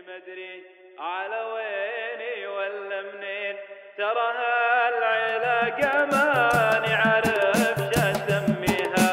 مدري على ويني ولا منين، ترى هالعلاقة ماني عارف شاسميها.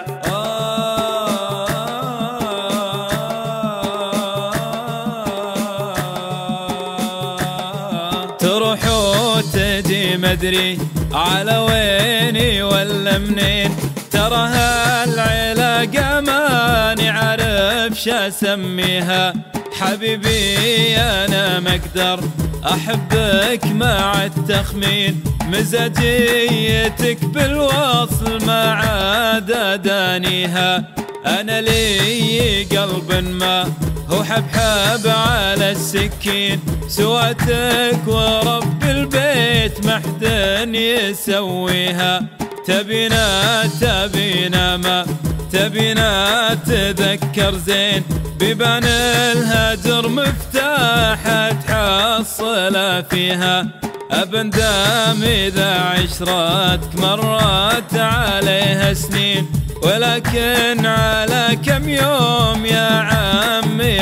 تروح وتجي مدري على ويني ولا منين، ترى هالعلاقة ماني عارف شاسميها. حبيبي أنا ما أقدر أحبك مع التخمين، مزاجيتك بالوصل ما عاد أدانيها. أنا لي قلب ما هو حبحب على السكين، سواتك ورب البيت ما حد يسويها. تبينا ما تبينا تذكر زين، بيبان الهجر مفتاح تحصل فيها. أبندم إذا عشرتك مرت عليها سنين، ولكن على كم يوم يا عمي